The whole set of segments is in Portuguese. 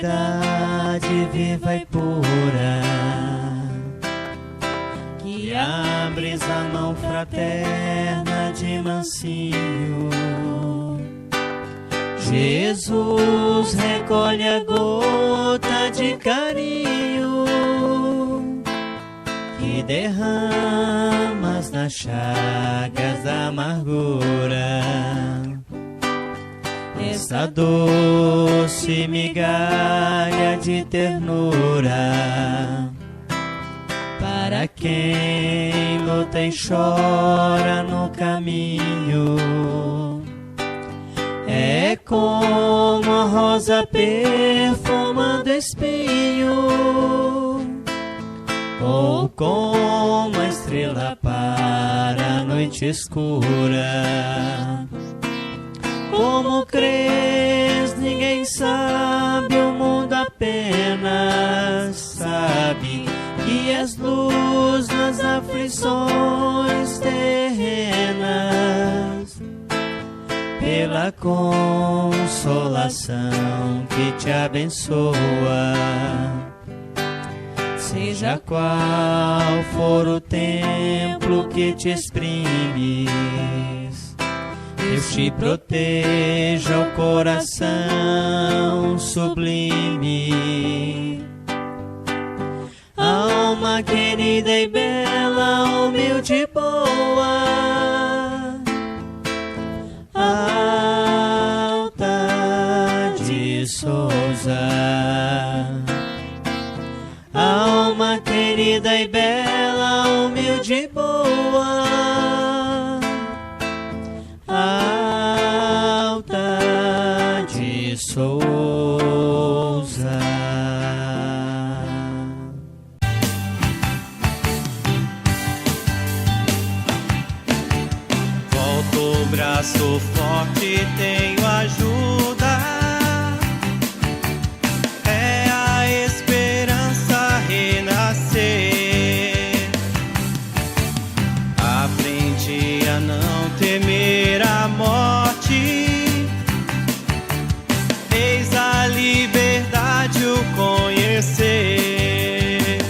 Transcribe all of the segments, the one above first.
verdade viva e pura, que abres a mão fraterna de mansinho. Jesus, recolhe a gota de carinho que derramas nas chagas da amargura. Essa doce migalha de ternura para quem luta e chora no caminho. É como a rosa perfumando espinho, ou como a estrela para a noite escura. Como crês, ninguém sabe, o mundo apenas sabe que és luz nas aflições terrenas, pela consolação que te abençoa. Seja qual for o templo que te exprimes, Deus te proteja o coração sublime. Alma querida e bela, humilde e boa, Alta de Souza. Alma querida e bela, humilde e boa, Alta de Souza. Volto o braço forte, tenho ajuda. É a esperança renascer. Aprendi a não temer a morte. Eis a liberdade o conhecer.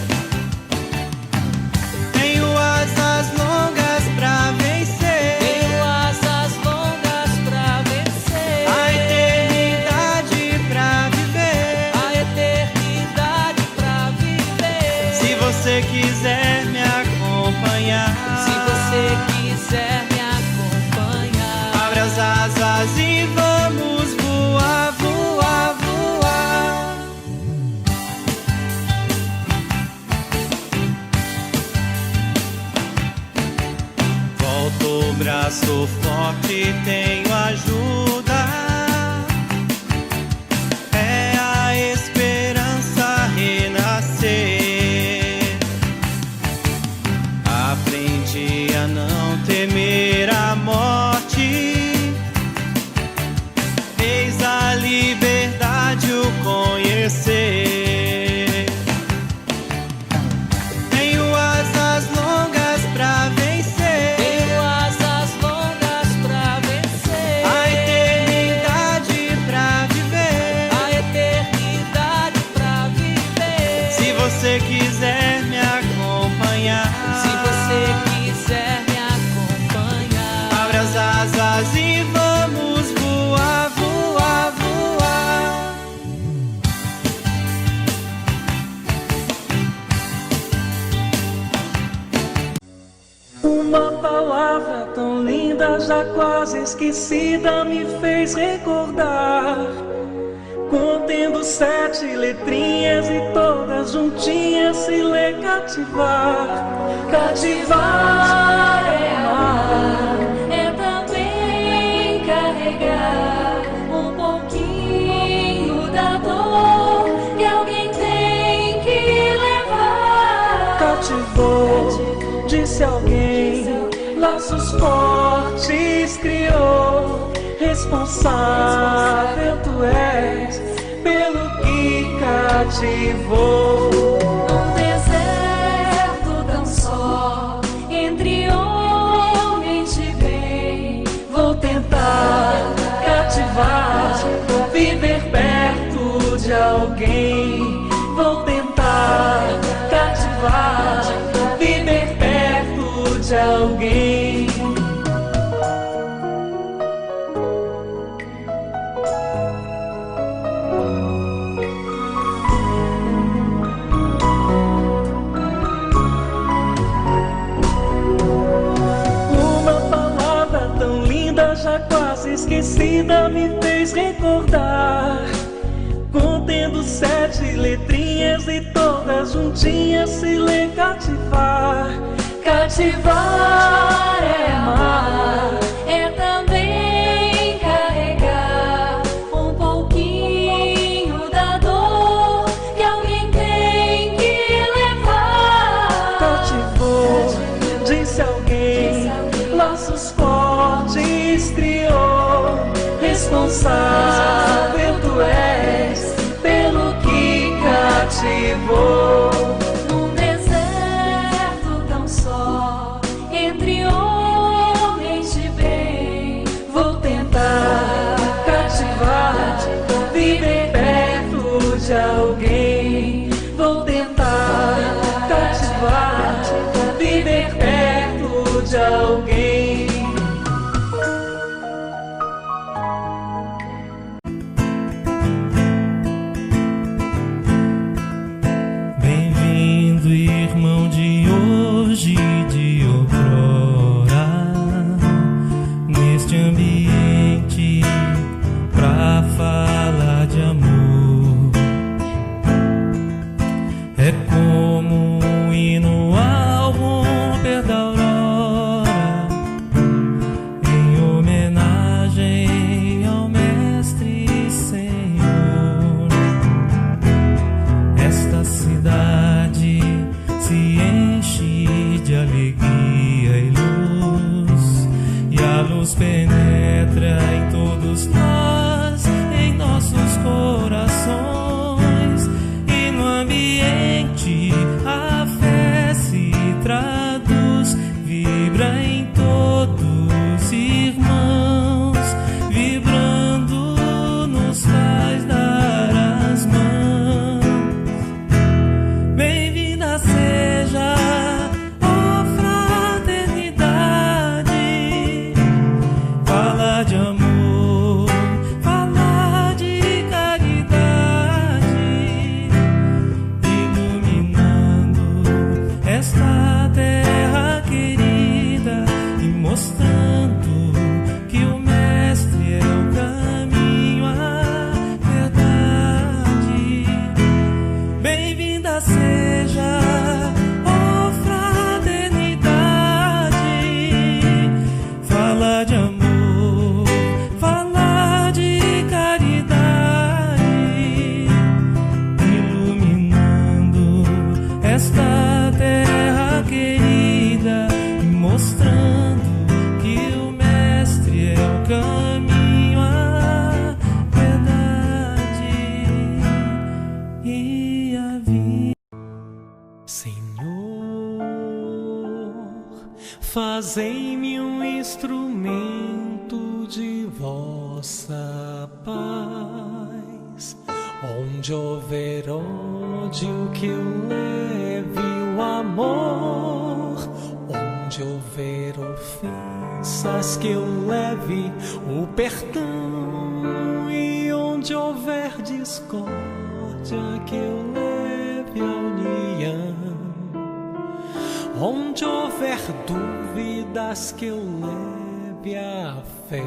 Tenho asas longas pra vencer. Tenho asas longas pra vencer. A eternidade pra viver. A eternidade pra viver. Se você quiser me acompanhar, Se você quiser me acompanhar, abre as asas e vamos voar, voar, voar. Volto o braço forte, tenho ajuda. É a esperança renascer. Aprendi a não temer a morte. Eis a liberdade o conhecer. Tenho asas longas pra vencer. tenho asas longas pra vencer. A eternidade pra viver. A eternidade pra viver. Se você quiser me acompanhar, Se você quiser me acompanhar, abre as asas e vamos voar, voar, voar. Uma palavra tão linda, já quase esquecida, me fez recordar. Contendo 7 letrinhas e todas juntinhas se lê cativar. Cativar é amar, É também carregar um pouquinho da dor que alguém tem que levar. cativou, disse alguém, laços fortes criou. Responsável tu és pelo que cativou. Num deserto tão só, entre homens de bem, Vou tentar cativar, viver perto de alguém. já quase esquecida me fez recordar, contendo 7 letrinhas e todas juntinhas se lê cativar. Cativar é amar, é também carregar um pouquinho da dor que alguém tem que levar. Cativou, disse alguém, laços fortes criou. Responsável tu és pelo que cativou. Num deserto tão só, entre homens de bem, Vou tentar cativar, viver perto de alguém. Vou tentar cativar, viver perto de alguém. Bem-vindo, irmão de hoje e de outrora, neste ambiente pra falar de amor. É como um hino ao romper da aurora, em homenagem ao Mestre e Senhor. Esta cidade se enche de alegria e luz, e a luz penetra em todos nós, em nossos corações, e no ambiente a fé se traduz, vibra em todos irmãos, vibrando nos faz dar as mãos. Bem-vinda seja, ó fraternidade, fala de amor, fala de caridade, iluminando esta terra querida e mostrando que o Mestre é o caminho, a verdade. Bem-vinda seja, ó fraternidade, fala de amor, fala de caridade, iluminando esta terra querida e mostrando que o Mestre é o caminho, a verdade e a vida. Senhor, fazei-me um instrumento de vossa paz. Onde houver ódio, que eu leve o amor. Onde houver ofensas, que eu leve o perdão. E onde houver discórdia, que eu leve a união. Onde houver dúvidas, que eu leve a fé.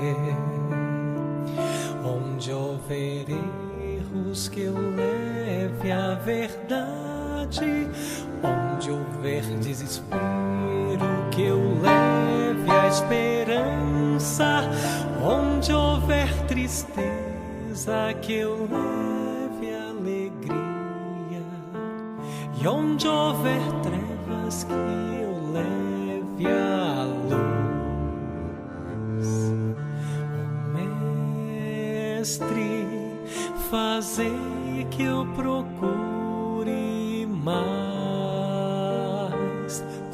Onde houver erros, que eu leve a verdade. Onde houver desespero, que eu leve a esperança. Onde houver tristeza, que eu leve a alegria. E onde houver trevas, que eu leve a luz. Oh, Mestre, fazei que eu procure mais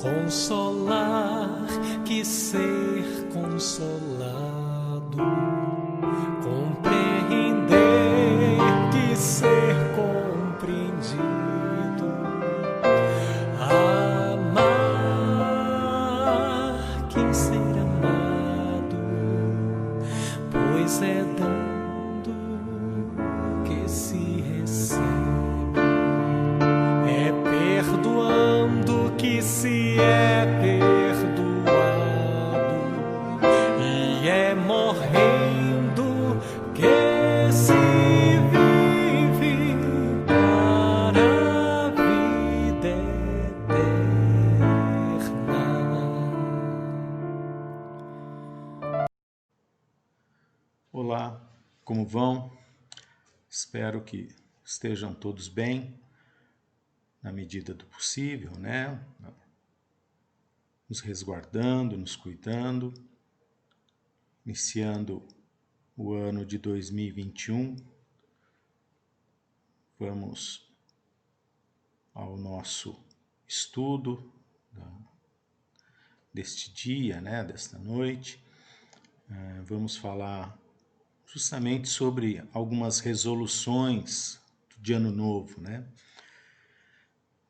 consolar que ser consolado, compreender que ser compreendido, amar que ser amado, pois é dando que se recebe, é perdoando que se é perdoado, e é morrer Olá, como vão? Espero que estejam todos bem, na medida do possível, né? Nos resguardando, nos cuidando, iniciando o ano de 2021. Vamos ao nosso estudo deste dia, né? Desta noite. Vamos falar justamente sobre algumas resoluções de ano novo, né?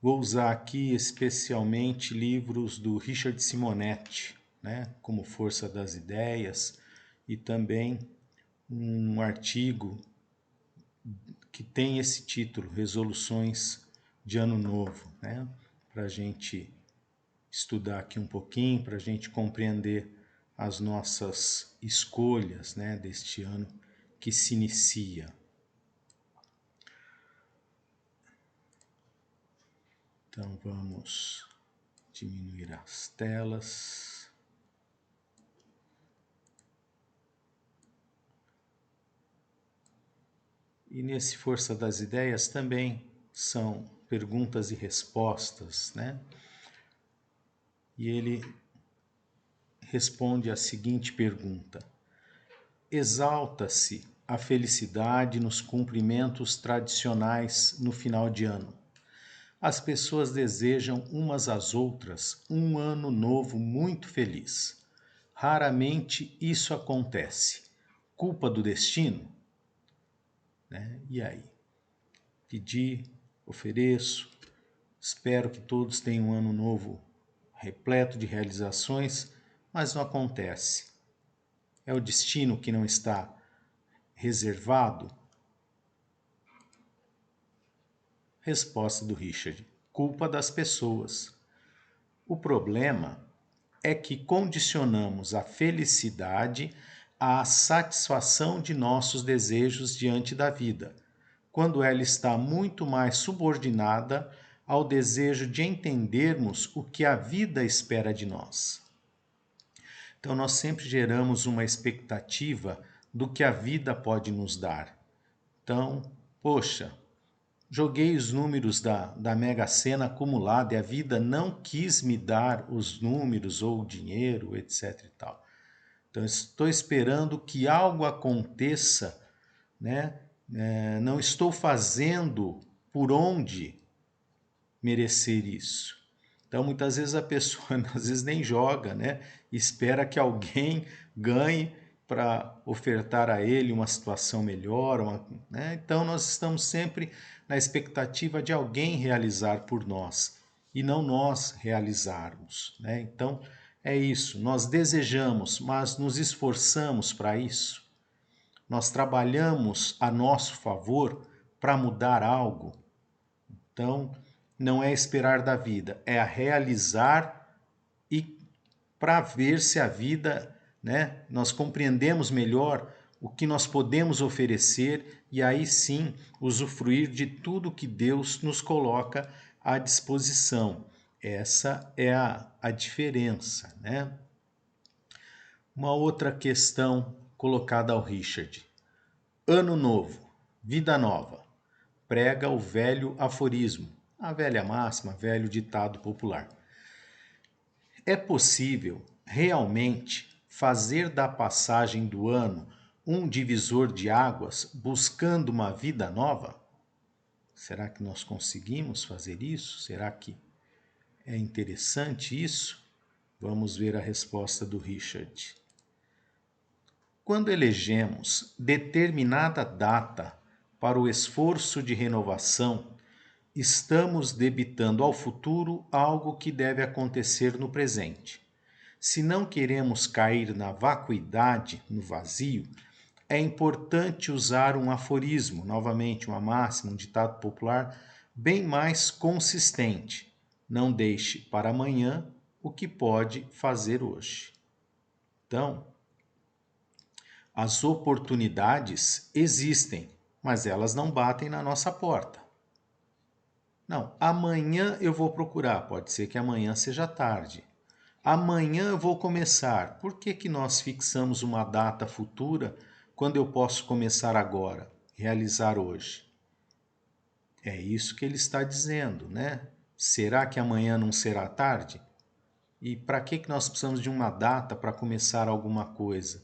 Vou usar aqui especialmente livros do Richard Simonetti, né? Como Força das Ideias, e também um artigo que tem esse título, Resoluções de Ano Novo, né? Para a gente estudar aqui um pouquinho, para a gente compreender as nossas escolhas, né, deste ano que se inicia. Então vamos diminuir as telas. E nesse Força das Ideias também são perguntas e respostas, né? E ele responde a seguinte pergunta: exalta-se a felicidade nos cumprimentos tradicionais no final de ano. As pessoas desejam umas às outras um ano novo muito feliz. Raramente isso acontece. Culpa do destino? Né? E aí? Pedi, ofereço, espero que todos tenham um ano novo repleto de realizações, mas não acontece. É o destino que não está reservado? Resposta do Richard: culpa das pessoas. O problema é que condicionamos a felicidade à satisfação de nossos desejos diante da vida, quando ela está muito mais subordinada ao desejo de entendermos o que a vida espera de nós. Então, nós sempre geramos uma expectativa do que a vida pode nos dar. Então, poxa, joguei os números da Mega Sena acumulada e a vida não quis me dar os números ou o dinheiro, etc. e tal. Então, estou esperando que algo aconteça, né? Não estou fazendo por onde merecer isso. Então, muitas vezes a pessoa às vezes nem joga, né? Espera que alguém ganhe para ofertar a ele uma situação melhor. Né? Então, nós estamos sempre na expectativa de alguém realizar por nós e não nós realizarmos. Né? Então, é isso. Nós desejamos, mas nos esforçamos para isso. Nós trabalhamos a nosso favor para mudar algo. Então, não é esperar da vida, é a realizar e para ver se a vida, né, nós compreendemos melhor o que nós podemos oferecer e aí sim usufruir de tudo que Deus nos coloca à disposição. Essa é a diferença, né? Uma outra questão colocada ao Richard. Ano novo, vida nova. Prega o velho aforismo, a velha máxima, velho ditado popular. É possível realmente fazer da passagem do ano um divisor de águas buscando uma vida nova? Será que nós conseguimos fazer isso? Será que é interessante isso? Vamos ver a resposta do Richard. Quando elegemos determinada data para o esforço de renovação, estamos debitando ao futuro algo que deve acontecer no presente. Se não queremos cair na vacuidade, no vazio, é importante usar um aforismo, novamente uma máxima, um ditado popular, bem mais consistente. Não deixe para amanhã o que pode fazer hoje. Então, as oportunidades existem, mas elas não batem na nossa porta. Não, amanhã eu vou procurar, pode ser que amanhã seja tarde. Amanhã eu vou começar. Por que nós fixamos uma data futura quando eu posso começar agora, realizar hoje? É isso que ele está dizendo, né? Será que amanhã não será tarde? E para que nós precisamos de uma data para começar alguma coisa?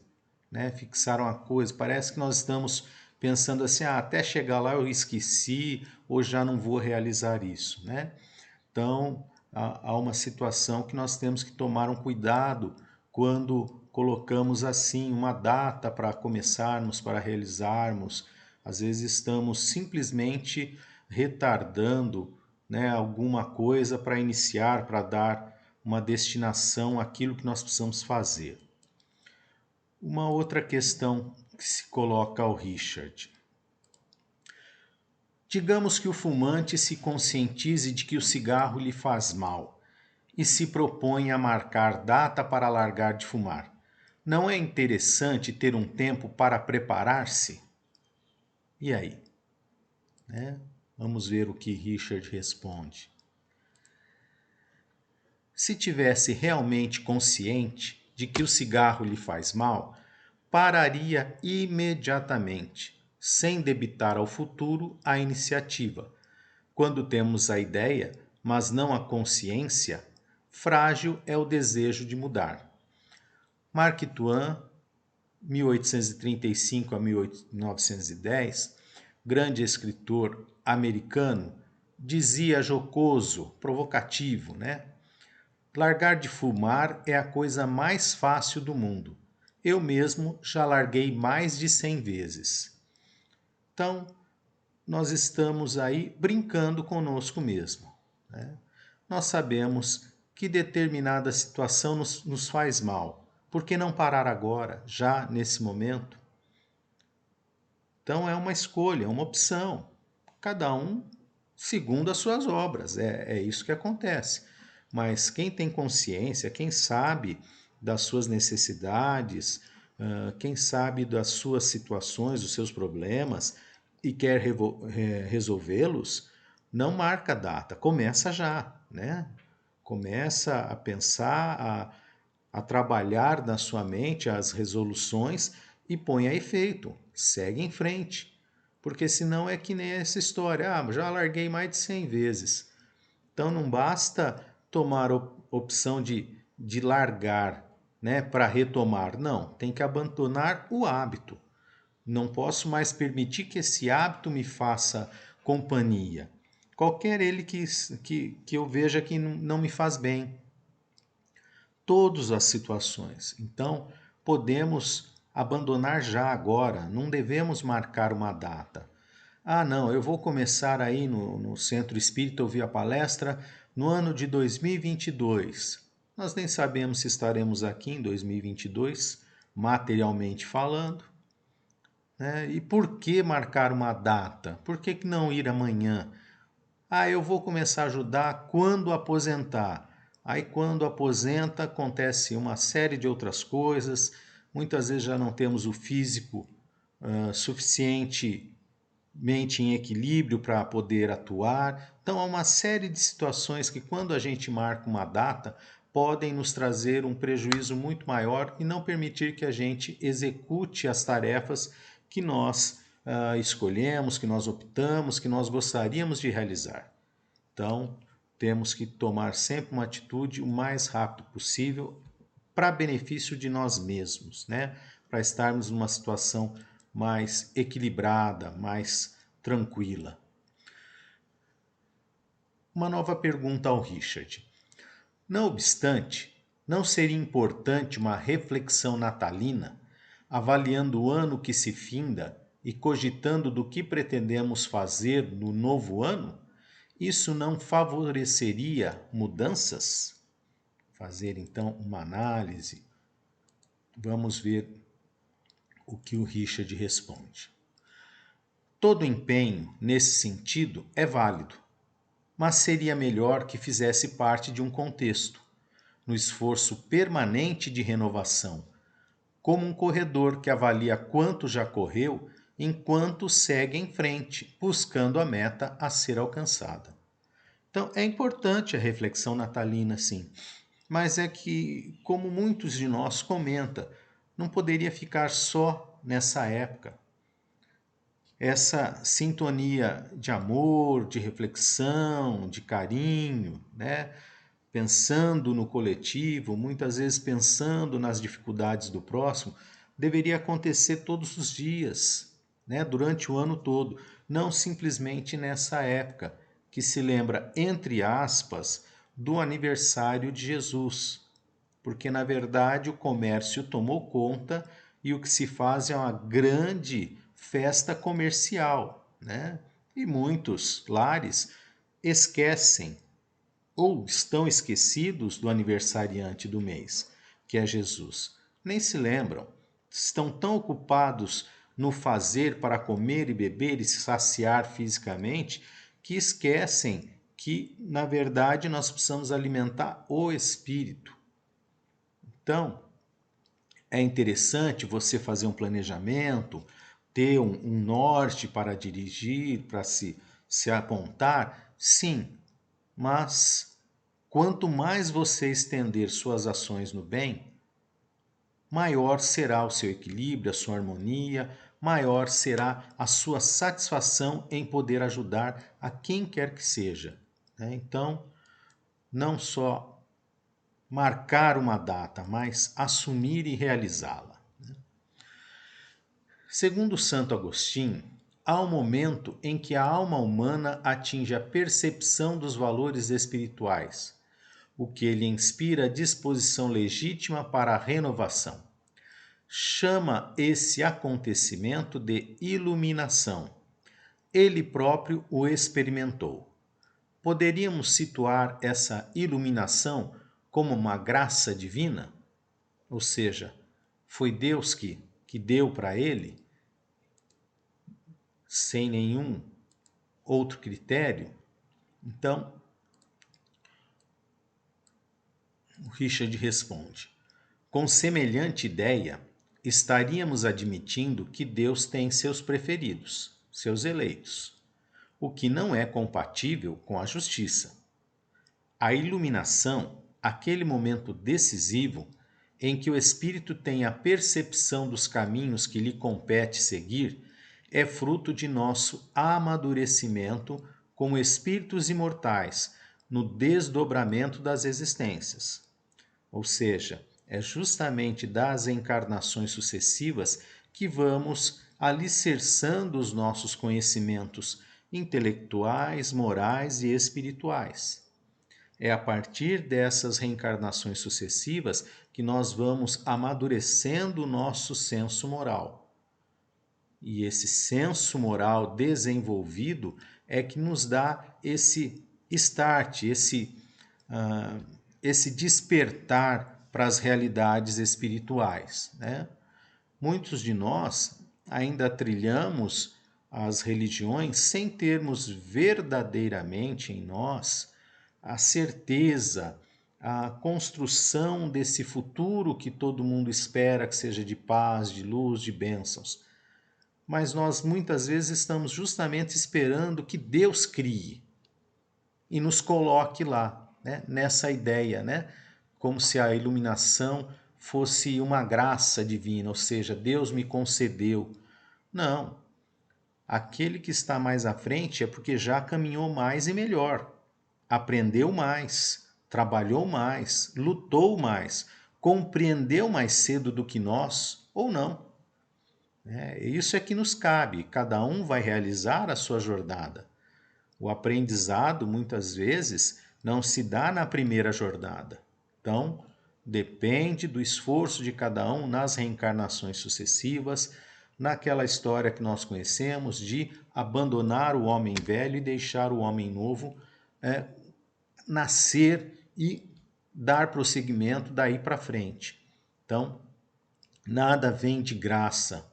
Né? Fixar uma coisa, parece que nós estamos pensando assim, até chegar lá eu esqueci ou já não vou realizar isso, né? Então, há uma situação que nós temos que tomar um cuidado quando colocamos assim uma data para começarmos, para realizarmos. Às vezes estamos simplesmente retardando, né, alguma coisa para iniciar, para dar uma destinação àquilo que nós precisamos fazer. Uma outra questão que se coloca ao Richard. Digamos que o fumante se conscientize de que o cigarro lhe faz mal e se propõe a marcar data para largar de fumar. Não é interessante ter um tempo para preparar-se? E aí? Né? Vamos ver o que Richard responde. Se tivesse realmente consciente de que o cigarro lhe faz mal, pararia imediatamente, sem debitar ao futuro a iniciativa. Quando temos a ideia, mas não a consciência, frágil é o desejo de mudar. Mark Twain, 1835 a 1910, grande escritor americano, dizia jocoso, provocativo, né? Largar de fumar é a coisa mais fácil do mundo. Eu mesmo já larguei mais de 100 vezes. Então, nós estamos aí brincando conosco mesmo, né? Nós sabemos que determinada situação nos faz mal. Por que não parar agora, já nesse momento? Então é uma escolha, uma opção. Cada um segundo as suas obras. É isso que acontece. Mas quem tem consciência, quem sabe das suas necessidades, quem sabe das suas situações, dos seus problemas e quer resolvê-los, não marca a data, começa já, né? Começa a pensar, a trabalhar na sua mente as resoluções e põe a efeito, segue em frente. Porque senão é que nem essa história, já larguei mais de 100 vezes. Então não basta tomar a opção de largar, né, para retomar. Não, tem que abandonar o hábito. Não posso mais permitir que esse hábito me faça companhia. Qualquer ele que eu veja que não me faz bem. Todas as situações. Então, podemos abandonar já agora, não devemos marcar uma data. Não, eu vou começar aí no Centro Espírita ouvir a palestra no ano de 2022. Nós nem sabemos se estaremos aqui em 2022, materialmente falando. Né? E por que marcar uma data? Por que não ir amanhã? Eu vou começar a ajudar quando aposentar. Aí quando aposenta acontece uma série de outras coisas, muitas vezes já não temos o físico suficientemente em equilíbrio para poder atuar. Então há uma série de situações que quando a gente marca uma data podem nos trazer um prejuízo muito maior e não permitir que a gente execute as tarefas que nós escolhemos, que nós optamos, que nós gostaríamos de realizar. Então, temos que tomar sempre uma atitude o mais rápido possível para benefício de nós mesmos, né? Para estarmos numa situação mais equilibrada, mais tranquila. Uma nova pergunta ao Richard. Não obstante, não seria importante uma reflexão natalina, avaliando o ano que se finda e cogitando do que pretendemos fazer no novo ano? Isso não favoreceria mudanças? Fazer então uma análise. Vamos ver o que o Richard responde. Todo empenho nesse sentido é válido, mas seria melhor que fizesse parte de um contexto, no esforço permanente de renovação, como um corredor que avalia quanto já correu enquanto segue em frente, buscando a meta a ser alcançada. Então, é importante a reflexão natalina, sim, mas é que, como muitos de nós comentam, não poderia ficar só nessa época. Essa sintonia de amor, de reflexão, de carinho, né? Pensando no coletivo, muitas vezes pensando nas dificuldades do próximo, deveria acontecer todos os dias, né? Durante o ano todo, não simplesmente nessa época, que se lembra, entre aspas, do aniversário de Jesus, porque na verdade o comércio tomou conta e o que se faz é uma grande festa comercial, né? E muitos lares esquecem ou estão esquecidos do aniversariante do mês, que é Jesus. Nem se lembram, estão tão ocupados no fazer para comer e beber e se saciar fisicamente que esquecem que, na verdade, nós precisamos alimentar o espírito. Então, é interessante você fazer um planejamento, ter um norte para dirigir, para se apontar, sim, mas quanto mais você estender suas ações no bem, maior será o seu equilíbrio, a sua harmonia, maior será a sua satisfação em poder ajudar a quem quer que seja. Então, não só marcar uma data, mas assumir e realizá-la. Segundo Santo Agostinho, há um momento em que a alma humana atinge a percepção dos valores espirituais, o que lhe inspira a disposição legítima para a renovação. Chama esse acontecimento de iluminação. Ele próprio o experimentou. Poderíamos situar essa iluminação como uma graça divina? Ou seja, foi Deus que deu para ele, sem nenhum outro critério? Então, o Richard responde: com semelhante ideia, estaríamos admitindo que Deus tem seus preferidos, seus eleitos, o que não é compatível com a justiça. A iluminação, aquele momento decisivo em que o espírito tem a percepção dos caminhos que lhe compete seguir, é fruto de nosso amadurecimento como espíritos imortais no desdobramento das existências. Ou seja, é justamente das encarnações sucessivas que vamos alicerçando os nossos conhecimentos intelectuais, morais e espirituais. É a partir dessas reencarnações sucessivas que nós vamos amadurecendo o nosso senso moral. E esse senso moral desenvolvido é que nos dá esse start, esse despertar para as realidades espirituais, né? Muitos de nós ainda trilhamos as religiões sem termos verdadeiramente em nós a certeza, a construção desse futuro que todo mundo espera que seja de paz, de luz, de bênçãos. Mas nós muitas vezes estamos justamente esperando que Deus crie e nos coloque lá, né? Nessa ideia, né? Como se a iluminação fosse uma graça divina, ou seja, Deus me concedeu. Não. Aquele que está mais à frente é porque já caminhou mais e melhor, aprendeu mais, trabalhou mais, lutou mais, compreendeu mais cedo do que nós, ou não. Isso é que nos cabe, cada um vai realizar a sua jornada. O aprendizado, muitas vezes, não se dá na primeira jornada. Então, depende do esforço de cada um nas reencarnações sucessivas, naquela história que nós conhecemos de abandonar o homem velho e deixar o homem novo nascer e dar prosseguimento daí para frente. Então, nada vem de graça,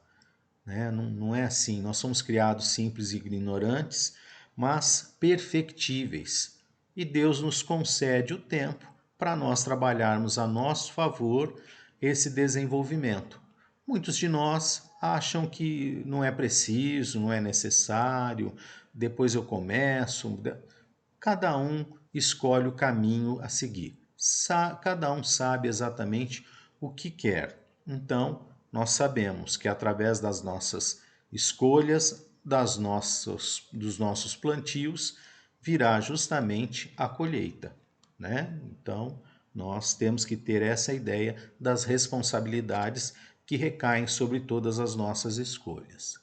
né? Não é assim. Nós somos criados simples e ignorantes, mas perfectíveis. E Deus nos concede o tempo para nós trabalharmos a nosso favor esse desenvolvimento. Muitos de nós acham que não é preciso, não é necessário, depois eu começo. Cada um escolhe o caminho a seguir. Cada um sabe exatamente o que quer. Então, nós sabemos que através das nossas escolhas, dos nossos plantios, virá justamente a colheita, né? Então, nós temos que ter essa ideia das responsabilidades que recaem sobre todas as nossas escolhas.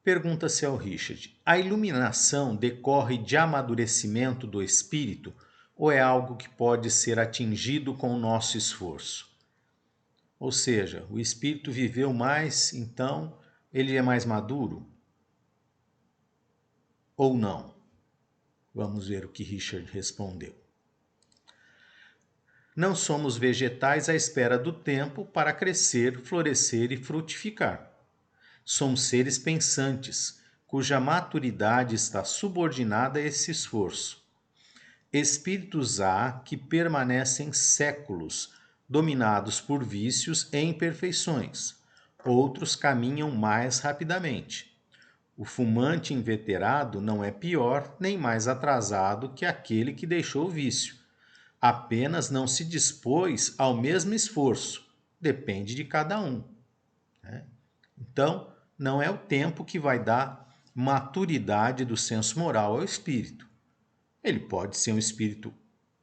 Pergunta-se ao Richard: a iluminação decorre de amadurecimento do espírito ou é algo que pode ser atingido com o nosso esforço? Ou seja, o espírito viveu mais, então ele é mais maduro? Ou não? Vamos ver o que Richard respondeu. Não somos vegetais à espera do tempo para crescer, florescer e frutificar. Somos seres pensantes, cuja maturidade está subordinada a esse esforço. Espíritos há que permanecem séculos, dominados por vícios e imperfeições. Outros caminham mais rapidamente. O fumante inveterado não é pior nem mais atrasado que aquele que deixou o vício. Apenas não se dispôs ao mesmo esforço. Depende de cada um, né? Então, não é o tempo que vai dar maturidade do senso moral ao espírito. Ele pode ser um espírito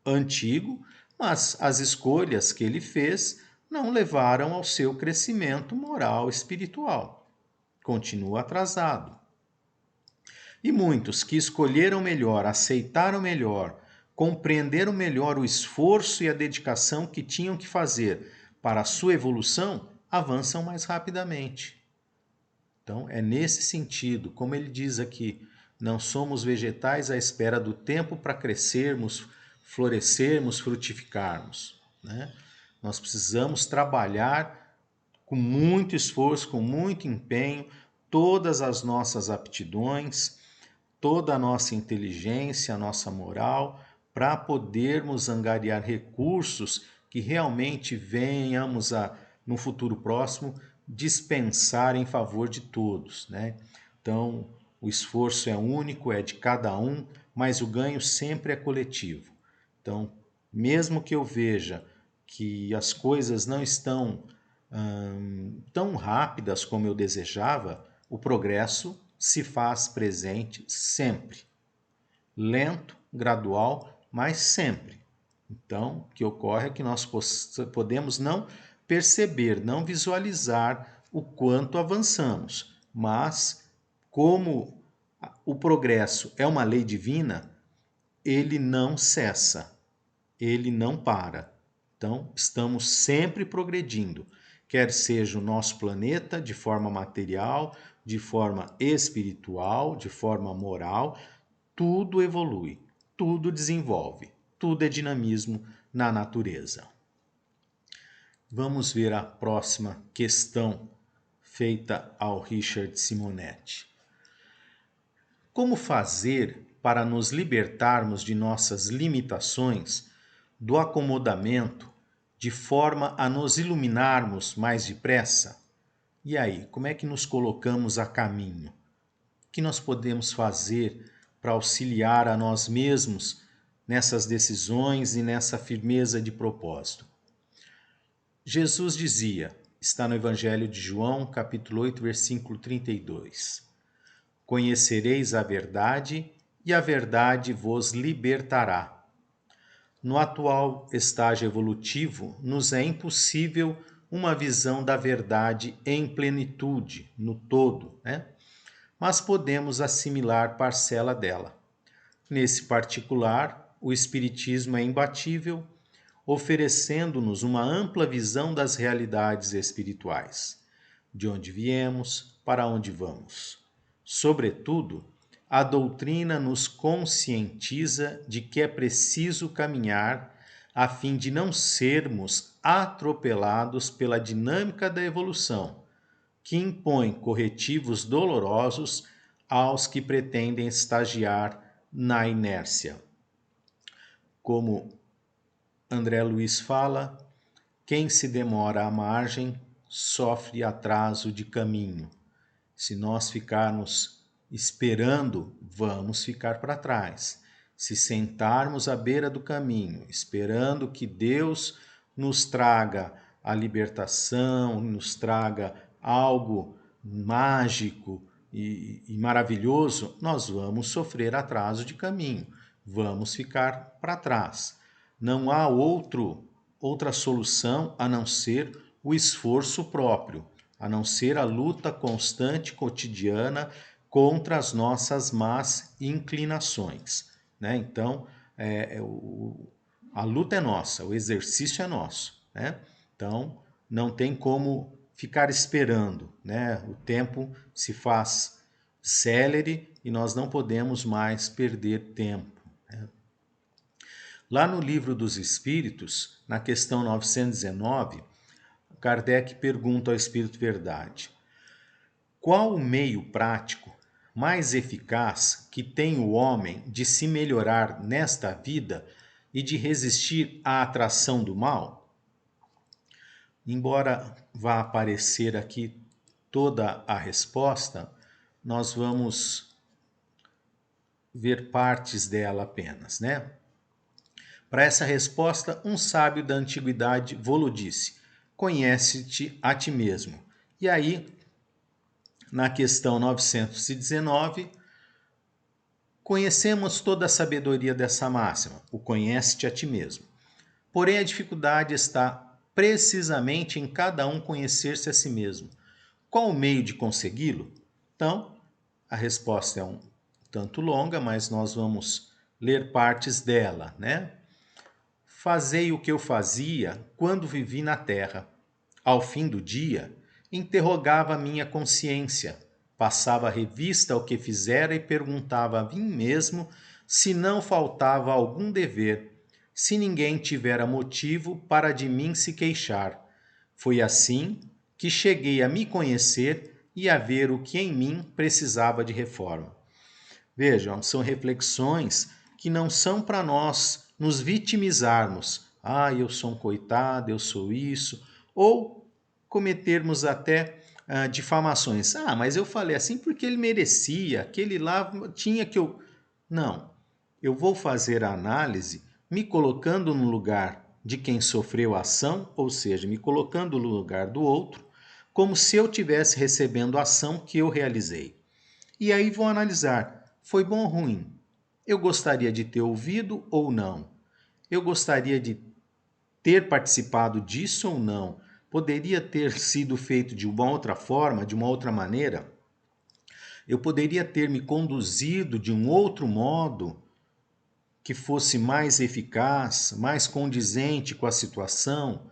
antigo, mas as escolhas que ele fez não levaram ao seu crescimento moral espiritual. Continua atrasado. E muitos que escolheram melhor, aceitaram melhor, compreenderam melhor o esforço e a dedicação que tinham que fazer para a sua evolução, avançam mais rapidamente. Então, é nesse sentido, como ele diz aqui, não somos vegetais à espera do tempo para crescermos, florescermos, frutificarmos, né? Nós precisamos trabalhar com muito esforço, com muito empenho, todas as nossas aptidões, toda a nossa inteligência, a nossa moral, para podermos angariar recursos que realmente venhamos a, no futuro próximo, dispensar em favor de todos, né? Então, o esforço é único, é de cada um, mas o ganho sempre é coletivo. Então, mesmo que eu veja que as coisas não estão tão rápidas como eu desejava, o progresso se faz presente sempre. Lento, gradual, mas sempre. Então, o que ocorre é que nós podemos não perceber, não visualizar o quanto avançamos, mas como o progresso é uma lei divina, ele não cessa, ele não para. Então, estamos sempre progredindo, quer seja o nosso planeta de forma material, de forma espiritual, de forma moral, tudo evolui, tudo desenvolve, tudo é dinamismo na natureza. Vamos ver a próxima questão feita ao Richard Simonetti. Como fazer para nos libertarmos de nossas limitações, do acomodamento, de forma a nos iluminarmos mais depressa? E aí, como é que nos colocamos a caminho? O que nós podemos fazer para auxiliar a nós mesmos nessas decisões e nessa firmeza de propósito? Jesus dizia, está no Evangelho de João, capítulo 8, versículo 32. Conhecereis a verdade e a verdade vos libertará. No atual estágio evolutivo, nos é impossível uma visão da verdade em plenitude, no todo, né? Mas podemos assimilar parcela dela. Nesse particular, o Espiritismo é imbatível, oferecendo-nos uma ampla visão das realidades espirituais, de onde viemos, para onde vamos. Sobretudo, a doutrina nos conscientiza de que é preciso caminhar a fim de não sermos atropelados pela dinâmica da evolução, que impõe corretivos dolorosos aos que pretendem estagiar na inércia. Como André Luiz fala, quem se demora à margem sofre atraso de caminho. Se nós ficarmos esperando, vamos ficar para trás. Se sentarmos à beira do caminho, esperando que Deus nos traga a libertação, nos traga algo mágico e maravilhoso, nós vamos sofrer atraso de caminho, vamos ficar para trás. Não há outra solução a não ser o esforço próprio, a não ser a luta constante, cotidiana, contra as nossas más inclinações, né? Então, a luta é nossa, o exercício é nosso, né? Então, não tem como ficar esperando, né? O tempo se faz célere e nós não podemos mais perder tempo, né? Lá no Livro dos Espíritos, na questão 919, Kardec pergunta ao Espírito Verdade: qual o meio prático mais eficaz que tem o homem de se melhorar nesta vida e de resistir à atração do mal? Embora vá aparecer aqui toda a resposta, nós vamos ver partes dela apenas, né? Para essa resposta, um sábio da antiguidade vô-lo disse: conhece-te a ti mesmo. E aí, na questão 919, conhecemos toda a sabedoria dessa máxima, o conhece-te a ti mesmo. Porém, a dificuldade está precisamente em cada um conhecer-se a si mesmo. Qual o meio de consegui-lo? Então, a resposta é um tanto longa, mas nós vamos ler partes dela, né? Fazei o que eu fazia quando vivi na terra. Ao fim do dia, interrogava a minha consciência, passava revista ao que fizera e perguntava a mim mesmo se não faltava algum dever, se ninguém tivera motivo para de mim se queixar. Foi assim que cheguei a me conhecer e a ver o que em mim precisava de reforma. Vejam, são reflexões que não são para nós nos vitimizarmos. Ah, eu sou um coitado, eu sou isso. Ou cometermos até difamações. Ah, mas eu falei assim porque ele merecia, aquele lá tinha que eu... Não, eu vou fazer a análise me colocando no lugar de quem sofreu a ação, ou seja, me colocando no lugar do outro, como se eu estivesse recebendo a ação que eu realizei. E aí vou analisar, foi bom ou ruim? Eu gostaria de ter ouvido ou não? Eu gostaria de ter participado disso ou não? Poderia ter sido feito de uma outra forma, de uma outra maneira? Eu poderia ter me conduzido de um outro modo que fosse mais eficaz, mais condizente com a situação?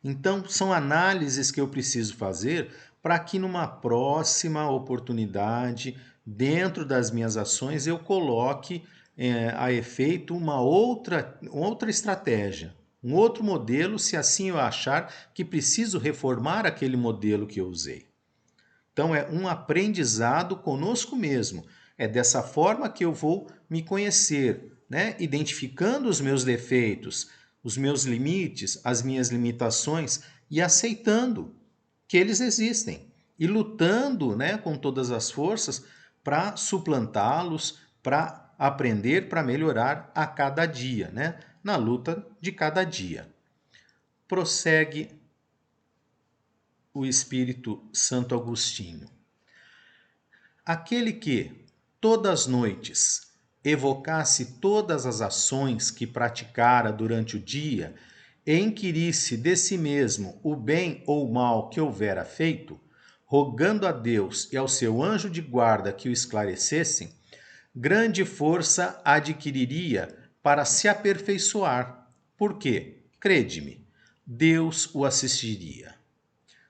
Então, são análises que eu preciso fazer para que numa próxima oportunidade, dentro das minhas ações, eu coloque a efeito uma outra estratégia, um outro modelo, se assim eu achar que preciso reformar aquele modelo que eu usei. Então é um aprendizado conosco mesmo. É dessa forma que eu vou me conhecer, né? Identificando os meus defeitos, os meus limites, as minhas limitações e aceitando que eles existem e lutando, né, com todas as forças para suplantá-los, para aprender, para melhorar a cada dia, né? Na luta de cada dia. Prossegue o Espírito Santo Agostinho. Aquele que, todas as noites, evocasse todas as ações que praticara durante o dia e inquirisse de si mesmo o bem ou o mal que houvera feito, rogando a Deus e ao seu anjo de guarda que o esclarecessem, grande força adquiriria para se aperfeiçoar, porque, crede-me, Deus o assistiria.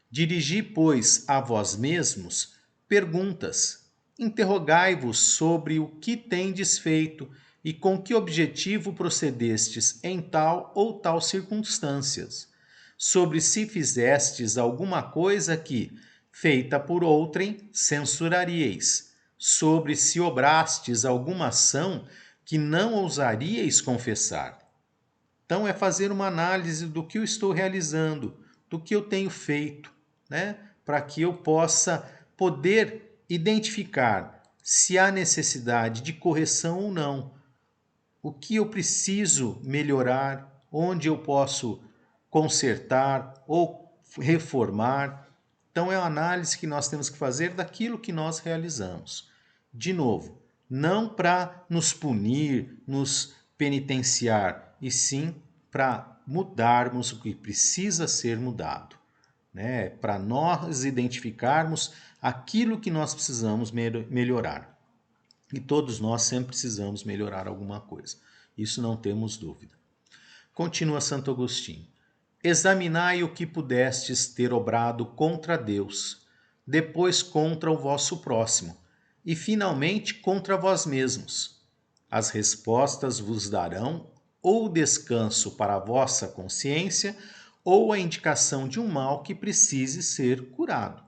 Dirigi, pois, a vós mesmos perguntas. Interrogai-vos sobre o que tendes feito e com que objetivo procedestes em tal ou tal circunstâncias, sobre se fizestes alguma coisa que, feita por outrem, censuraríeis, sobre se obrastes alguma ação que não ousaríeis confessar. Então é fazer uma análise do que eu estou realizando, do que eu tenho feito, né? Para que eu possa poder identificar se há necessidade de correção ou não. O que eu preciso melhorar, onde eu posso consertar ou reformar. Então é uma análise que nós temos que fazer daquilo que nós realizamos. De novo, não para nos punir, nos penitenciar, e sim para mudarmos o que precisa ser mudado, né? Para nós identificarmos aquilo que nós precisamos melhorar. E todos nós sempre precisamos melhorar alguma coisa. Isso não temos dúvida. Continua Santo Agostinho. Examinai o que pudestes ter obrado contra Deus, depois contra o vosso próximo, e finalmente contra vós mesmos. As respostas vos darão ou descanso para a vossa consciência, ou a indicação de um mal que precise ser curado.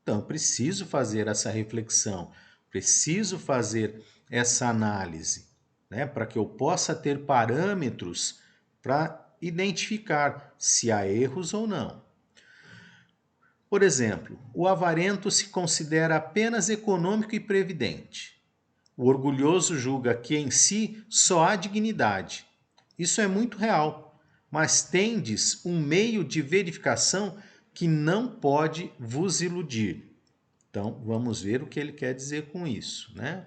Então, preciso fazer essa reflexão, preciso fazer essa análise, né, para que eu possa ter parâmetros para identificar se há erros ou não. Por exemplo, o avarento se considera apenas econômico e previdente. O orgulhoso julga que em si só há dignidade. Isso é muito real, mas tendes um meio de verificação que não pode vos iludir. Então, vamos ver o que ele quer dizer com isso, né?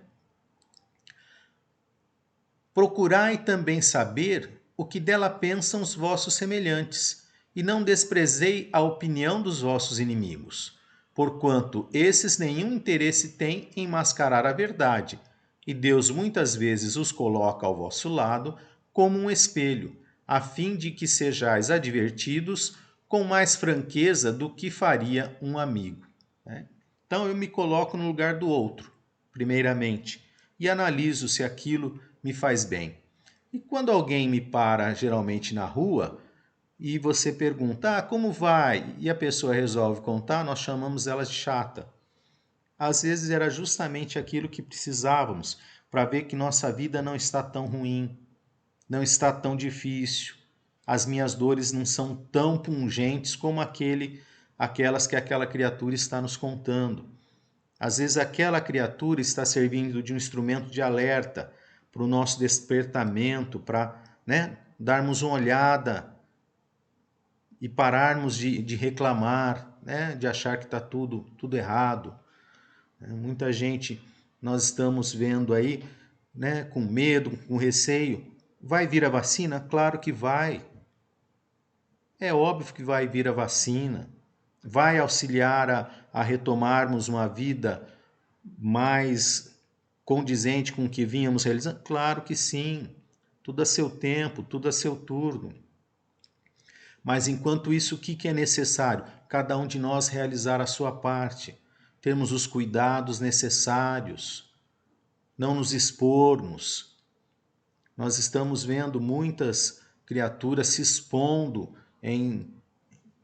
Procurai também saber o que dela pensam os vossos semelhantes, e não desprezei a opinião dos vossos inimigos, porquanto esses nenhum interesse têm em mascarar a verdade, e Deus muitas vezes os coloca ao vosso lado como um espelho, a fim de que sejais advertidos com mais franqueza do que faria um amigo, né? Então eu me coloco no lugar do outro, primeiramente, e analiso se aquilo me faz bem. E quando alguém me para, geralmente na rua, e você pergunta, como vai? E a pessoa resolve contar, nós chamamos ela de chata. Às vezes era justamente aquilo que precisávamos para ver que nossa vida não está tão ruim, não está tão difícil. As minhas dores não são tão pungentes como aquelas que aquela criatura está nos contando. Às vezes aquela criatura está servindo de um instrumento de alerta para o nosso despertamento, para, né, darmos uma olhada e pararmos de reclamar, né, de achar que está tudo errado. Muita gente nós estamos vendo aí, né, com medo, com receio. Vai vir a vacina? Claro que vai. É óbvio que vai vir a vacina. Vai auxiliar a retomarmos uma vida mais condizente com o que vínhamos realizando? Claro que sim. Tudo a seu tempo, tudo a seu turno. Mas enquanto isso, o que é necessário? Cada um de nós realizar a sua parte. Termos os cuidados necessários. Não nos expormos. Nós estamos vendo muitas criaturas se expondo em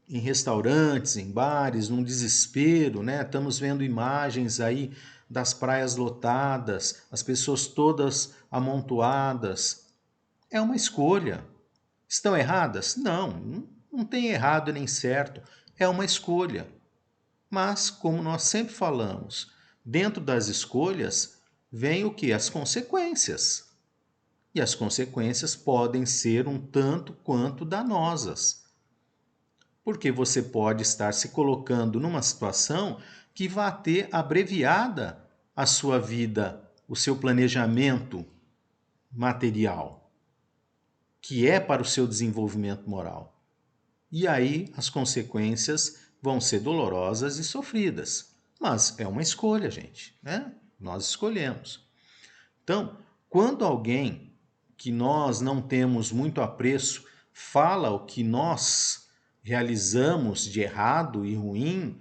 restaurantes, em bares, num desespero, né? Estamos vendo imagens aí das praias lotadas, as pessoas todas amontoadas. É uma escolha. Estão erradas? Não tem errado nem certo. É uma escolha. Mas, como nós sempre falamos, dentro das escolhas vem o quê? As consequências. E as consequências podem ser um tanto quanto danosas. Porque você pode estar se colocando numa situação que vai ter abreviada a sua vida, o seu planejamento material, que é para o seu desenvolvimento moral. E aí as consequências vão ser dolorosas e sofridas. Mas é uma escolha, gente, né? Nós escolhemos. Então, quando alguém que nós não temos muito apreço fala o que nós realizamos de errado e ruim,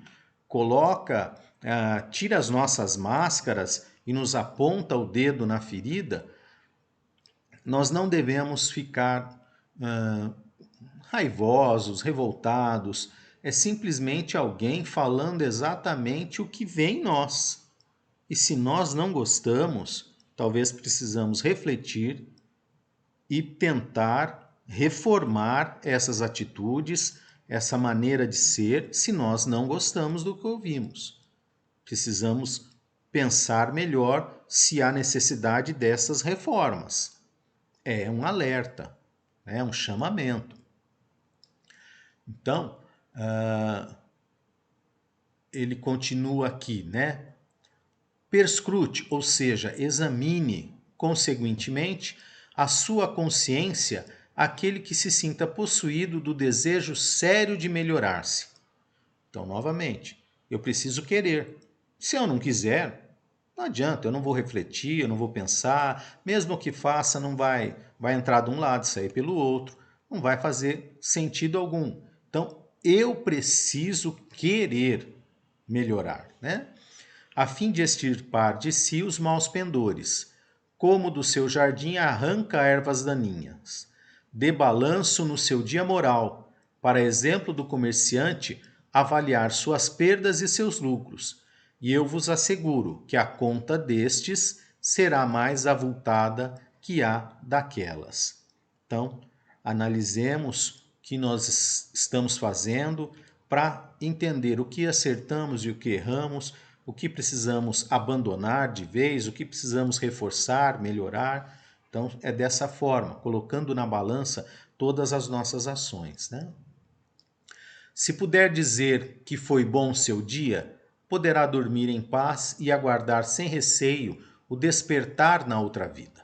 tira as nossas máscaras e nos aponta o dedo na ferida, nós não devemos ficar raivosos, revoltados. É simplesmente alguém falando exatamente o que vem em nós. E se nós não gostamos, talvez precisamos refletir e tentar reformar essas atitudes, essa maneira de ser, se nós não gostamos do que ouvimos. Precisamos pensar melhor se há necessidade dessas reformas. É um alerta, é um chamamento. Então, ele continua aqui, né? Perscrute, ou seja, examine, consequentemente, a sua consciência, aquele que se sinta possuído do desejo sério de melhorar-se. Então, novamente, eu preciso querer. Se eu não quiser, não adianta, eu não vou refletir, eu não vou pensar, mesmo que faça, não vai entrar de um lado e sair pelo outro, não vai fazer sentido algum. Então, eu preciso querer melhorar, né? A fim de extirpar de si os maus pendores, como do seu jardim arranca ervas daninhas. Dê balanço no seu dia moral, para exemplo do comerciante, avaliar suas perdas e seus lucros, e eu vos asseguro que a conta destes será mais avultada que a daquelas. Então, analisemos o que nós estamos fazendo para entender o que acertamos e o que erramos, o que precisamos abandonar de vez, o que precisamos reforçar, melhorar. Então, é dessa forma, colocando na balança todas as nossas ações, né? Se puder dizer que foi bom seu dia, poderá dormir em paz e aguardar sem receio o despertar na outra vida.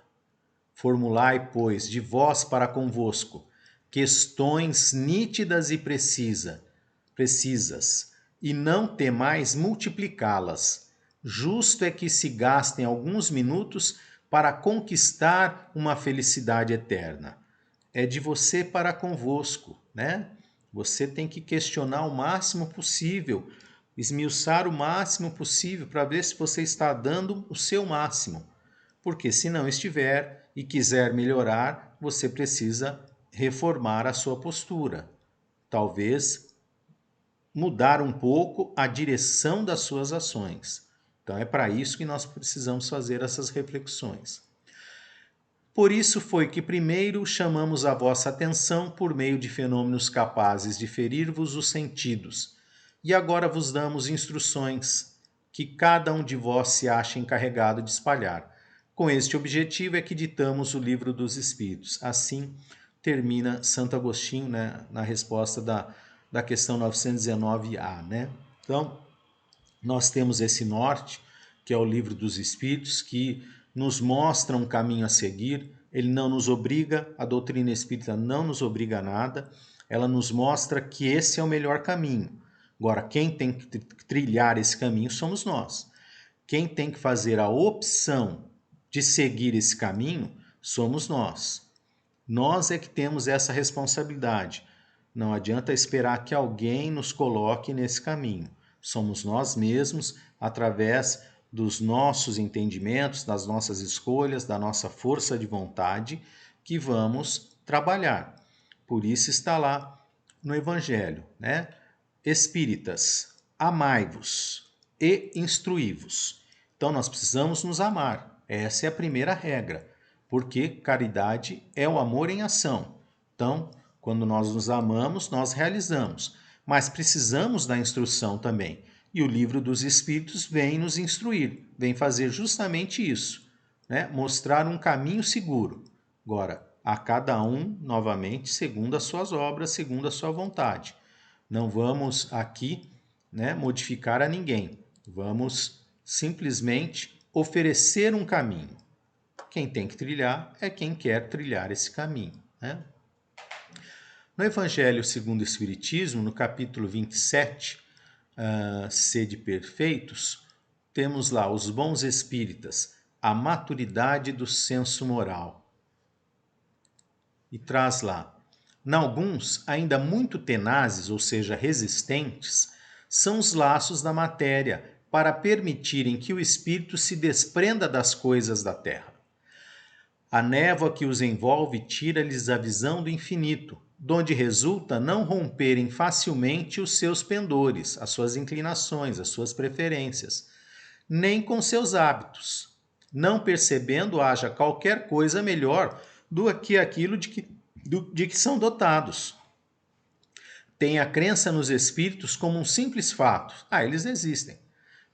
Formulai, pois, de vós para convosco questões nítidas e precisas, e não temais multiplicá-las. Justo é que se gastem alguns minutos para conquistar uma felicidade eterna. É de você para convosco, né? Você tem que questionar o máximo possível, esmiuçar o máximo possível para ver se você está dando o seu máximo. Porque se não estiver e quiser melhorar, você precisa reformar a sua postura. Talvez mudar um pouco a direção das suas ações. Então é para isso que nós precisamos fazer essas reflexões. Por isso foi que primeiro chamamos a vossa atenção por meio de fenômenos capazes de ferir-vos os sentidos, e agora vos damos instruções que cada um de vós se acha encarregado de espalhar. Com este objetivo é que ditamos o Livro dos Espíritos. Assim termina Santo Agostinho, né, na resposta da questão 919A, né? Então, nós temos esse norte, que é o Livro dos Espíritos, que nos mostra um caminho a seguir. Ele não nos obriga, a doutrina espírita não nos obriga a nada, ela nos mostra que esse é o melhor caminho. Agora, quem tem que trilhar esse caminho somos nós. Quem tem que fazer a opção de seguir esse caminho somos nós. Nós é que temos essa responsabilidade. Não adianta esperar que alguém nos coloque nesse caminho. Somos nós mesmos, através dos nossos entendimentos, das nossas escolhas, da nossa força de vontade, que vamos trabalhar. Por isso está lá no Evangelho, né? Espíritas, amai-vos e instruí-vos. Então nós precisamos nos amar. Essa é a primeira regra, porque caridade é o amor em ação. Então, quando nós nos amamos, nós realizamos, mas precisamos da instrução também. E o Livro dos Espíritos vem nos instruir, vem fazer justamente isso, né? Mostrar um caminho seguro. Agora, a cada um, novamente, segundo as suas obras, segundo a sua vontade. Não vamos aqui, né, modificar a ninguém. Vamos simplesmente oferecer um caminho. Quem tem que trilhar é quem quer trilhar esse caminho, né? No Evangelho segundo o Espiritismo, no capítulo 27, Sede Perfeitos, temos lá os bons espíritas, a maturidade do senso moral. E traz lá, alguns ainda muito tenazes, ou seja, resistentes, são os laços da matéria para permitirem que o espírito se desprenda das coisas da terra. A névoa que os envolve tira-lhes a visão do infinito, donde resulta não romperem facilmente os seus pendores, as suas inclinações, as suas preferências, nem com seus hábitos, não percebendo haja qualquer coisa melhor do que aquilo de que são dotados. Tem a crença nos espíritos como um simples fato. Eles existem.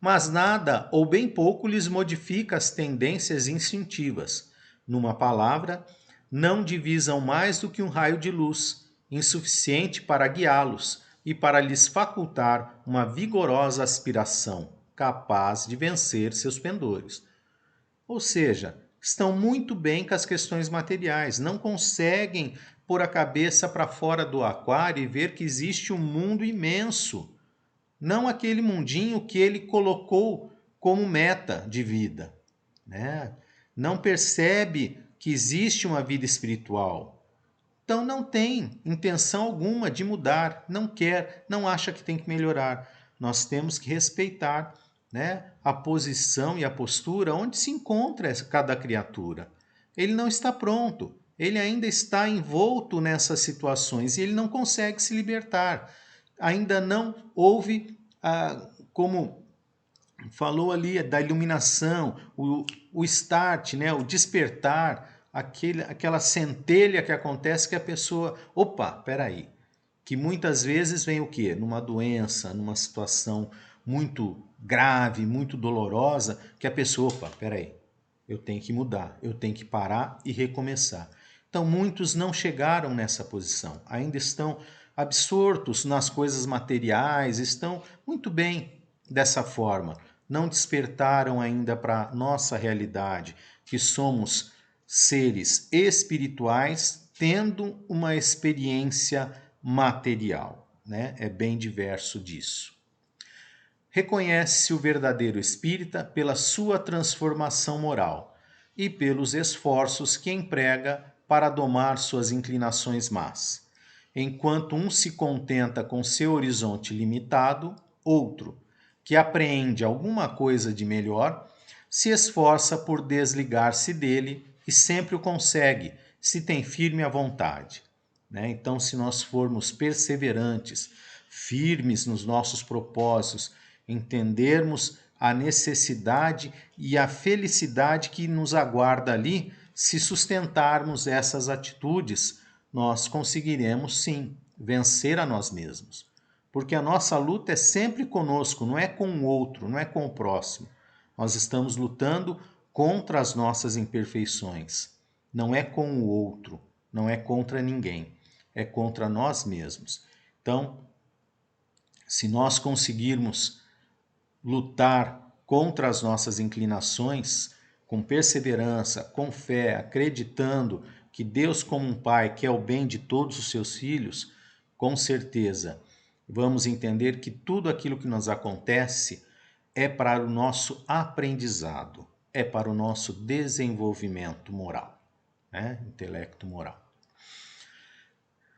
Mas nada ou bem pouco lhes modifica as tendências instintivas. Numa palavra, não divisam mais do que um raio de luz, insuficiente para guiá-los e para lhes facultar uma vigorosa aspiração, capaz de vencer seus pendores. Ou seja, estão muito bem com as questões materiais, não conseguem pôr a cabeça para fora do aquário e ver que existe um mundo imenso, não aquele mundinho que ele colocou como meta de vida, né? Não percebe que existe uma vida espiritual. Então não tem intenção alguma de mudar, não quer, não acha que tem que melhorar. Nós temos que respeitar, né, a posição e a postura onde se encontra cada criatura. Ele não está pronto, ele ainda está envolto nessas situações e ele não consegue se libertar. Ainda não houve, como falou ali, da iluminação, o start, né, o despertar, aquela centelha que acontece que a pessoa, opa, peraí, que muitas vezes vem o quê? Numa doença, numa situação muito grave, muito dolorosa, que a pessoa, opa, peraí, eu tenho que mudar, eu tenho que parar e recomeçar. Então muitos não chegaram nessa posição, ainda estão absortos nas coisas materiais, estão muito bem dessa forma, não despertaram ainda para a nossa realidade, que somos seres espirituais tendo uma experiência material, né? É bem diverso disso. Reconhece-se o verdadeiro espírita pela sua transformação moral e pelos esforços que emprega para domar suas inclinações más. Enquanto um se contenta com seu horizonte limitado, outro, que apreende alguma coisa de melhor, se esforça por desligar-se dele e sempre o consegue, se tem firme a vontade, né? Então, se nós formos perseverantes, firmes nos nossos propósitos, entendermos a necessidade e a felicidade que nos aguarda ali, se sustentarmos essas atitudes, nós conseguiremos sim vencer a nós mesmos. Porque a nossa luta é sempre conosco, não é com o outro, não é com o próximo. Nós estamos lutando contra as nossas imperfeições. Não é com o outro, não é contra ninguém, é contra nós mesmos. Então, se nós conseguirmos lutar contra as nossas inclinações, com perseverança, com fé, acreditando que Deus, como um pai, quer o bem de todos os seus filhos, com certeza vamos entender que tudo aquilo que nos acontece é para o nosso aprendizado, é para o nosso desenvolvimento moral, né? Intelecto moral.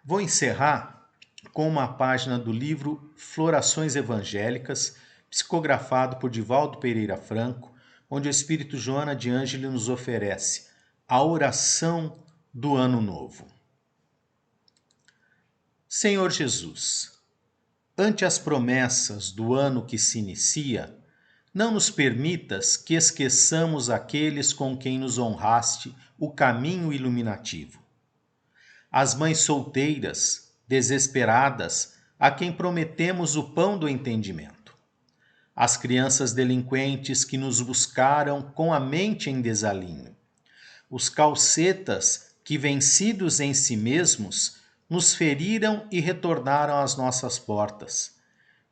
Vou encerrar com uma página do livro Florações Evangélicas, psicografado por Divaldo Pereira Franco, onde o Espírito Joana de Ângeli nos oferece a oração do Ano Novo. Senhor Jesus, ante as promessas do ano que se inicia, não nos permitas que esqueçamos aqueles com quem nos honraste o caminho iluminativo. As mães solteiras, desesperadas, a quem prometemos o pão do entendimento. As crianças delinquentes que nos buscaram com a mente em desalinho. Os calcetas que, vencidos em si mesmos, nos feriram e retornaram às nossas portas.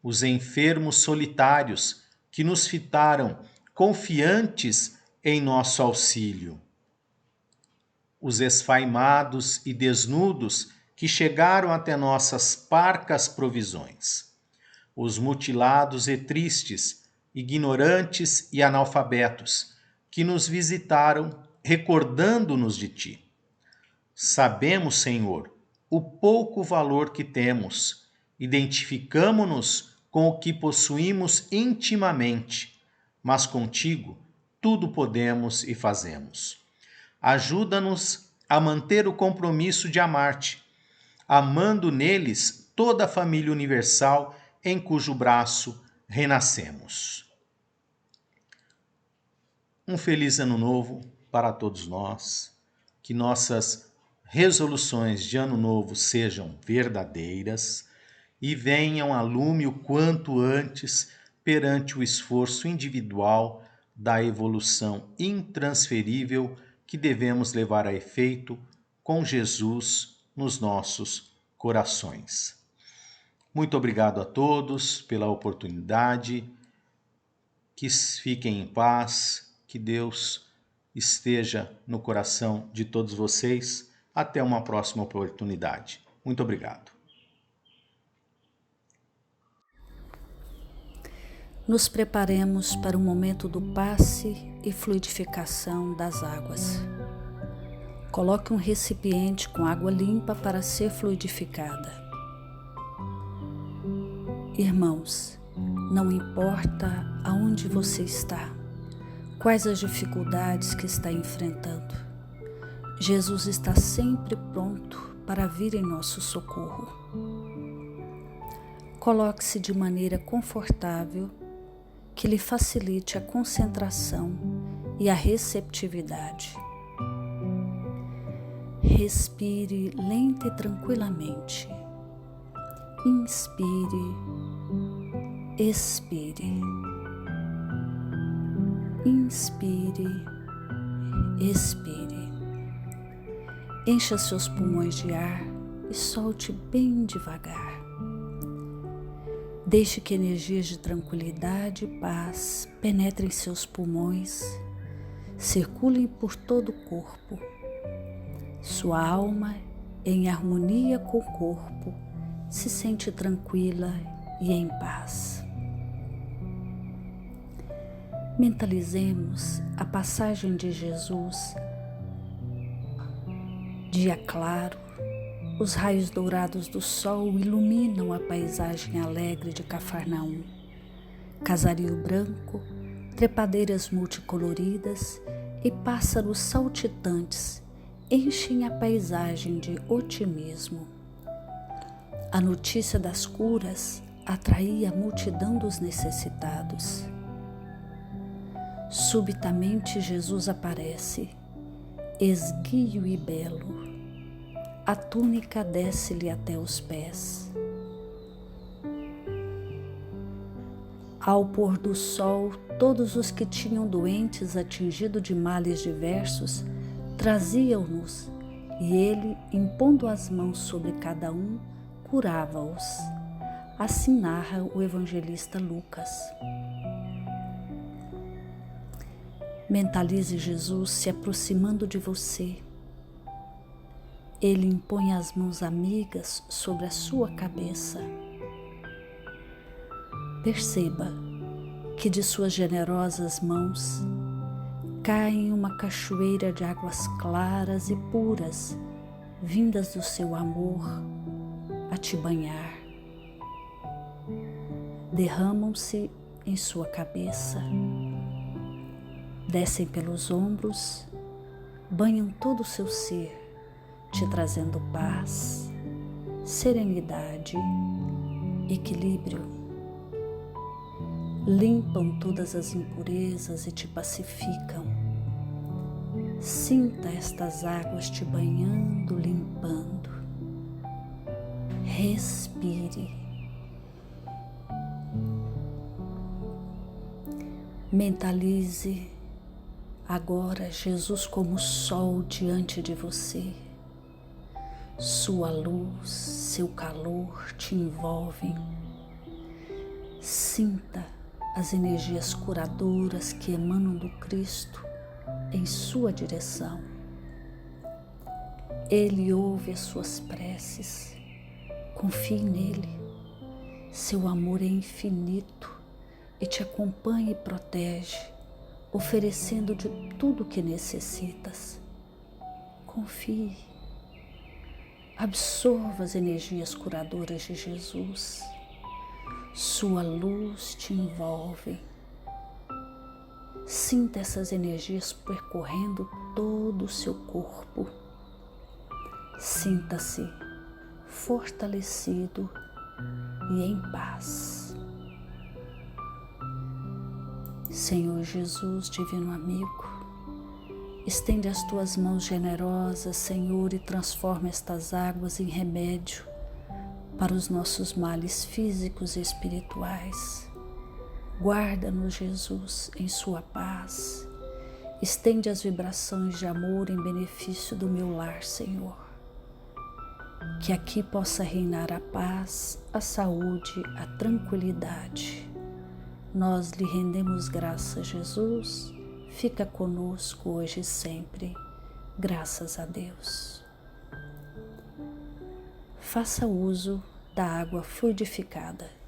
Os enfermos solitários que nos fitaram, confiantes em nosso auxílio. Os esfaimados e desnudos que chegaram até nossas parcas provisões. Os mutilados e tristes, ignorantes e analfabetos, que nos visitaram, recordando-nos de ti. Sabemos, Senhor, o pouco valor que temos, identificamo-nos com o que possuímos intimamente, mas contigo tudo podemos e fazemos. Ajuda-nos a manter o compromisso de amar-te, amando neles toda a família universal em cujo braço renascemos. Um feliz ano novo para todos nós, que nossas resoluções de ano novo sejam verdadeiras e venham a lume o quanto antes perante o esforço individual da evolução intransferível que devemos levar a efeito com Jesus nos nossos corações. Muito obrigado a todos pela oportunidade. Que fiquem em paz, que Deus esteja no coração de todos vocês. Até uma próxima oportunidade. Muito obrigado. Nos preparemos para o momento do passe e fluidificação das águas. Coloque um recipiente com água limpa para ser fluidificada. Irmãos, não importa aonde você está, quais as dificuldades que está enfrentando, Jesus está sempre pronto para vir em nosso socorro. Coloque-se de maneira confortável que lhe facilite a concentração e a receptividade. Respire lenta e tranquilamente. Inspire, expire. Inspire, expire. Encha seus pulmões de ar e solte bem devagar. Deixe que energias de tranquilidade e paz penetrem seus pulmões, circulem por todo o corpo. Sua alma, em harmonia com o corpo, se sente tranquila e em paz. Mentalizemos a passagem de Jesus. Dia claro, os raios dourados do sol iluminam a paisagem alegre de Cafarnaum. Casario branco, trepadeiras multicoloridas e pássaros saltitantes enchem a paisagem de otimismo. A notícia das curas atraía a multidão dos necessitados. Subitamente Jesus aparece, esguio e belo. A túnica desce-lhe até os pés. Ao pôr do sol, todos os que tinham doentes atingidos de males diversos traziam-nos, e ele, impondo as mãos sobre cada um, curava-os. Assim narra o evangelista Lucas. Mentalize Jesus se aproximando de você. Ele impõe as mãos amigas sobre a sua cabeça. Perceba que de suas generosas mãos cai uma cachoeira de águas claras e puras, vindas do seu amor a te banhar. Derramam-se em sua cabeça, descem pelos ombros, banham todo o seu ser, te trazendo paz, serenidade, equilíbrio. Limpam todas as impurezas e te pacificam. Sinta estas águas te banhando, limpando. Respire. Mentalize agora Jesus como sol diante de você. Sua luz, seu calor te envolvem. Sinta as energias curadoras que emanam do Cristo em sua direção. Ele ouve as suas preces. Confie nele. Seu amor é infinito e te acompanha e protege, oferecendo de tudo o que necessitas. Confie. Absorva as energias curadoras de Jesus. Sua luz te envolve. Sinta essas energias percorrendo todo o seu corpo. Sinta-se fortalecido e em paz. Senhor Jesus, divino amigo, estende as tuas mãos generosas, Senhor, e transforma estas águas em remédio para os nossos males físicos e espirituais. Guarda-nos, Jesus, em sua paz. Estende as vibrações de amor em benefício do meu lar, Senhor. que aqui possa reinar a paz, a saúde, a tranquilidade. Nós lhe rendemos graças, Jesus. Fica conosco hoje e sempre. Graças a Deus. Faça uso da água fluidificada.